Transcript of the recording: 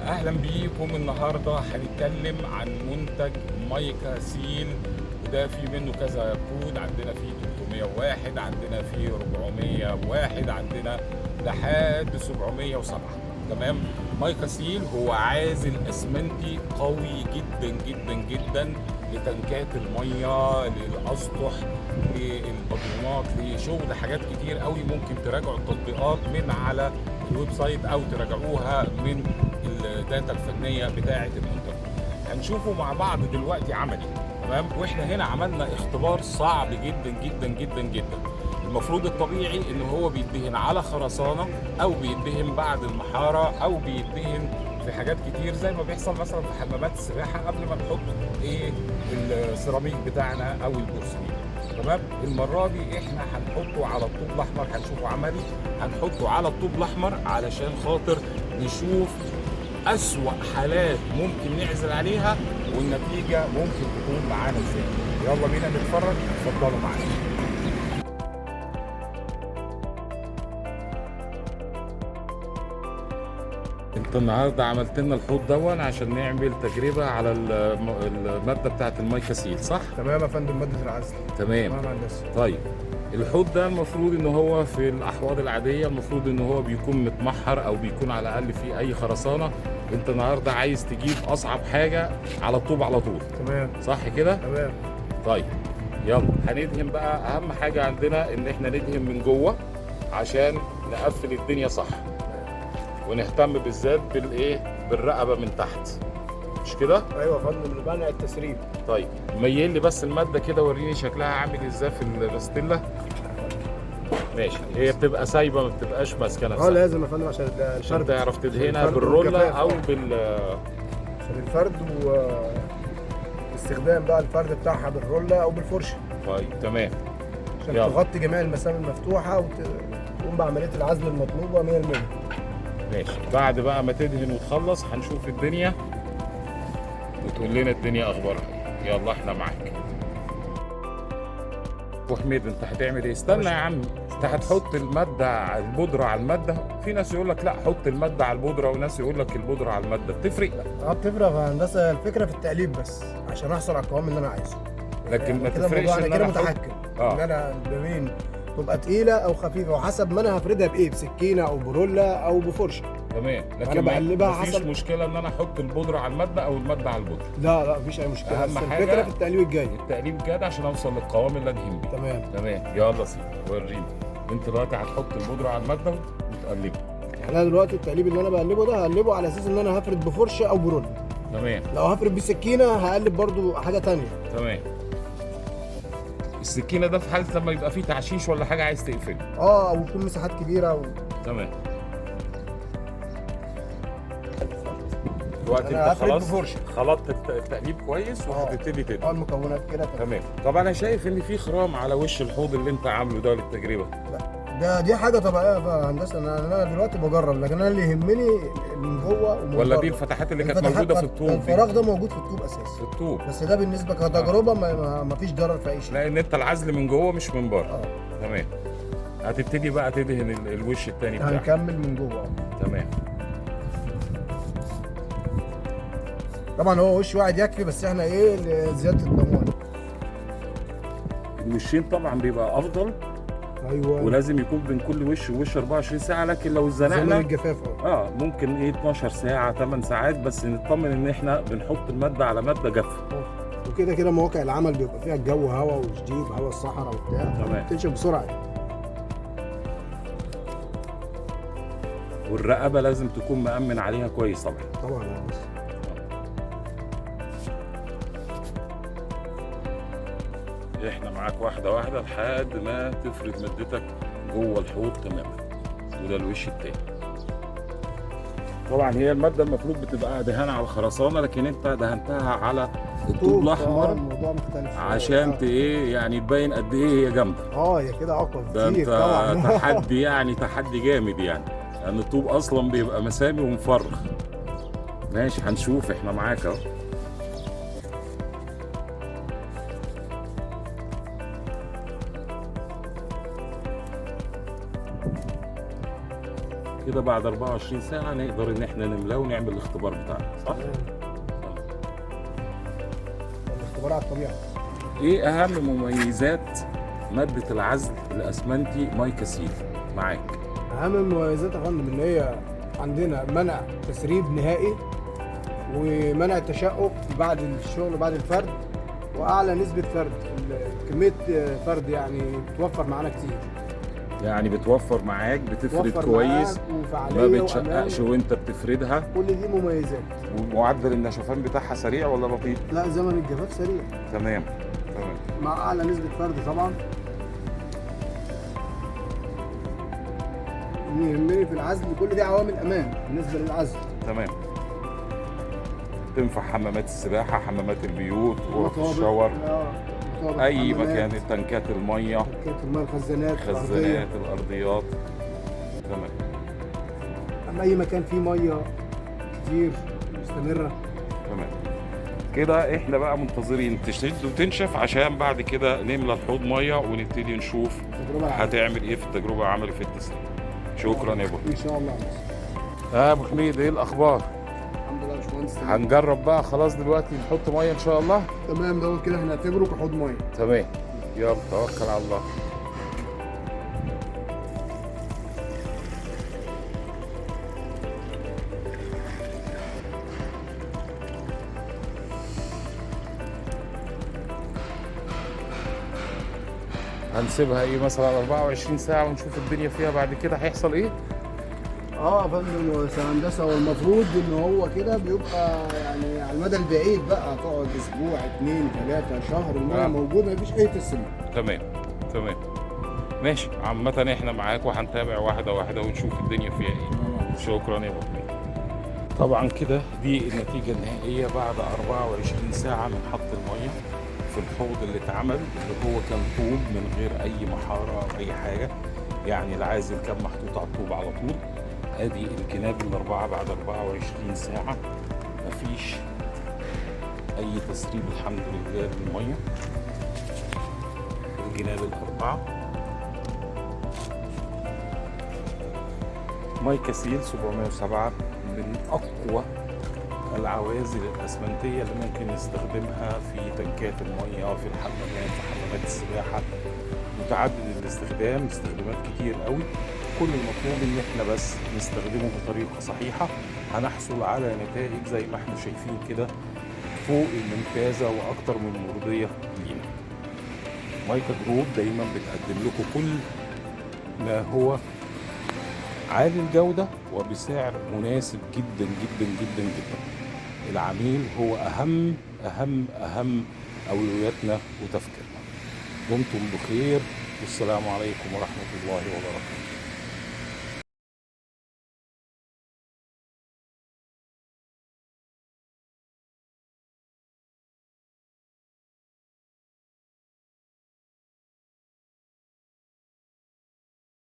اهلا بيكم. النهارده هنتكلم عن منتج مايكا سيل، وده في منه كذا كود. عندنا فيه 301، عندنا فيه 401، عندنا لحد 707. تمام. مايكا سيل هو عازل اسمنتي قوي جدا جدا جدا لتنكات الميه، للاسطح، للبطونات، لشغل حاجات كتير قوي. ممكن تراجعوا التطبيقات من على الويب سايت او تراجعوها من الداتا الفنيه بتاعه المنتج. هنشوفه مع بعض دلوقتي عملي. تمام. واحنا هنا عملنا اختبار صعب جدا جدا جدا جدا. المفروض الطبيعي ان هو بيدهن على خرسانه، او بيدهن بعد المحاره، او بيدهن في حاجات كتير زي ما بيحصل مثلا في حمامات السباحه قبل ما نحط السيراميك بتاعنا او البورسلين. تمام. المره دي احنا هنحطه على الطوب الاحمر، هنشوفه عملي. هنحطه على الطوب الاحمر علشان خاطر نشوف اسوأ حالات ممكن نعزل عليها والنتيجه ممكن تكون معانا ازاي. يلا بينا نتفرج، اتفضلوا معانا. انت النهارده عملت لنا الحوض دون عشان نعمل تجربه على الماده بتاعه المايكا سيل، صح؟ تمام يا فندم، مادة العزل. تمام. تمام يا هندسة. طيب، الحوض ده المفروض ان هو في الاحواض العاديه المفروض ان هو بيكون متمحر او بيكون على الاقل فيه اي خرسانه. انت النهارده عايز تجيب اصعب حاجه على الطوب على طول، تمام. صح كده؟ تمام. طيب يلا هندهن بقى. اهم حاجه عندنا ان احنا ندهن من جوه عشان نقفل الدنيا صح، ونهتم بالذات بالرقبه من تحت، مش كده؟ ايوه يا فندم، لمنع التسريب. طيب ميل لي بس الماده كده، وريني شكلها عامل ازاي في الباستيلا. ماشي، هي بتبقى سايبه ما بتبقاش ماسكه نفسها. لازم يا فندم عشان عشان الفرد. تعرف تدهنها الفرد بالروله والجفاف. او عشان الفرد واستخدام بقى الفرد بتاعها بالرولة او بالفرشة طيب تمام. عشان يلا. تغطي جميع المسام المفتوحة وتقوم بعملية العزل المطلوبة 100%. ماشي، بعد بقى ما تدهن وتخلص هنشوف الدنيا وتقول لنا الدنيا اخبارها ايه. يلا احنا معاك. ابو حميد، انت هتعمل ايه؟ استنى يا عم، انت هتحط الماده البودره على الماده. في ناس يقول لك لا حط الماده على البودره، وناس يقول لك البودره على الماده. بتفرق؟ بتفرق يا هندسة. الفكرة في التقليب بس عشان احصل على القوام اللي انا عايزه. لكن ما كده تفرقش الموضوع ان انا كده انا احط. متحكم ان انا بمين تبقى تقيله او خفيفه، وحسب ما انا هفردها بايه، بسكينه او برولة او بفرشه. تمام. أنا لكن بقلبها مفيش حسب. مشكله ان انا احط البودره على الماده او الماده على البودره. لا مفيش اي مشكله، أهم بس حاجة الفكره في التقليب الجاي. التقليب جاد عشان اوصل للقوام اللي ادهن بيه. تمام. تمام. يلا سيدي وريني. انت دلوقتي هتحط البودره على الماده وتقلبها. يعني انا دلوقتي التقليب اللي انا بقلبه ده هقلبه على اساس ان انا هفرد بفرشه او برولة. تمام. لو هفرد بسكينه هقلب برضو حاجه تانية. تمام. السكينه ده في حاله لما يبقى فيه تعشيش ولا حاجه عايز تقفله. او يكون مساحات كبيره تمام. دلوقتي أنا انت هفرد خلاص بفرشة. خلطت التقليب كويس وهتبتدي تدهن. المكونات كده تمام. تمام. طب انا شايف ان في خرام على وش الحوض اللي انت عامله ده للتجربه. دي حاجه طبيعيه يا هندسه. انا دلوقتي بجرب، لكن انا اللي يهمني من جوه ومن ولا بره. دي الفتحات اللي كانت موجوده في الطوب دي؟ الفراغ ده موجود في الطوب اساسي، في الطوب. بس ده بالنسبه كتجربه ما فيش ضرر في اي شيء. لان انت العزل من جوه مش من بره. تمام. هتبتدي بقى تدهن الوش التاني بتاعك. هنكمل من جوه. تمام. طبعا هو وش واحد يكفي، بس احنا لزياده الضمان. الوشين طبعا بيبقى افضل. ايوه. ولازم يكون بين كل وش ووش 24 ساعه، لكن لو زمن اتزنقنا الجفاف. ممكن 12 ساعه 8 ساعات، بس نطمن ان احنا بنحط الماده على ماده جافه. وكده كده مواقع العمل بيبقى فيها الجو هواء وشديد، هواء الصحراء وبتاع. تمام. بتنشف بسرعه. والرقبه لازم تكون مأمن عليها كويس طبعا. طبعا يا بس. احنا معاك واحده واحده لحد ما تفرد مادتك جوه الحوض تماما. وده الوش التاني. طبعا هي الماده المفروض بتبقى دهانه على الخرسانه، لكن انت دهنتها على الطوب الاحمر. الموضوع مختلف عشان يعني تبين قد ايه هي جامده. هي كده اقوى ده كتير انت طبعا. تحدي تحدي جامد يعني. لان الطوب اصلا بيبقى مسامي ومفرغ. ماشي، هنشوف احنا معاك اهو. كده بعد 24 ساعه نقدر ان احنا نملاه ونعمل الاختبار بتاعنا، صح؟ الاختبار على الطبيعه. ايه اهم مميزات ماده العزل الاسمنتي مايكا سيل معاك؟ اهم المميزات يا فندم ان هي عندنا منع تسريب نهائي، ومنع التشقق بعد الشغل بعد الفرد، واعلى نسبه فرد، كميه فرد يعني بتوفر معانا كتير. يعني بتوفر معاك، بتفرد بتوفر كويس، معاك وفعاليه ما وأمان. بتشققش وانت بتفردها، كل دي مميزات. ومعدل النشفان بتاعها سريع ولا بطيء؟ لا، زمن الجفاف سريع تمام تمام. مع اعلى نسبه فرد طبعا. اللي يهمني في العزل كل دي عوامل امان بالنسبه للعزل. تمام. تنفع حمامات السباحه، حمامات البيوت، غرف مطابخ، الشاور، مطابخ، اي حمامات، مكان، تنكات الميه، تنكات الماء، الخزانات، خزانات الارضيات. تمام. اما اي مكان فيه ميه كتير مستمره. تمام كده. احنا بقى منتظرين تشد وتنشف عشان بعد كده نملى الحوض ميه ونبتدي نشوف تجربه العمل. هتعمل ايه في التجربه العملي في التسليم. شكرا يا ابو ان شاء الله. ابو حميد، ايه الاخبار؟ الحمد لله يا باشمهندس. هنجرب بقى خلاص دلوقتي نحط ميه ان شاء الله. تمام، دوت كده هنعتبره كحوض ميه. تمام، يلا توكل على الله. هنسيبها ايه مثلا 24 ساعة ونشوف الدنيا فيها بعد كده هيحصل ايه؟ يا فندم هندسه، هو المفروض ان هو كده بيبقى يعني على المدى البعيد بقى، تقعد اسبوع 2 3 شهر الميه موجوده، مفيش اي تسريب. تمام تمام ماشي. عامة احنا معاك وهنتابع واحدة واحدة ونشوف الدنيا فيها ايه. شكرا يا ابو حميد. طبعا كده دي النتيجة النهائية بعد 24 ساعة من حط المية في الحوض اللي اتعمل، اللي هو كان طوب من غير اي محارة او اي حاجة، يعني العازل كان محطوط على الطوب على طول. ادي الجناب الاربعة بعد 24 ساعة مفيش اي تسريب الحمد لله للمية. الجناب الاربعة مايكا سيل 707 من اقوى العوازل الاسمنتيه اللي ممكن نستخدمها في تنكات الميه، في الحمامات، في حمامات السباحه، متعدد الاستخدام، استخدامات كتير قوي. كل المطلوب ان احنا بس نستخدمه بطريقه صحيحه، هنحصل على نتائج زي ما احنا شايفين كده فوق الممتازه واكتر من مرضيه لينا. مايكا جروب دايما بتقدم لكم كل ما هو عالي الجودة وبسعر مناسب جدا جدا جدا جدا. العميل هو أهم أولوياتنا وتفكيرنا. دمتم بخير، والسلام عليكم ورحمة الله وبركاته.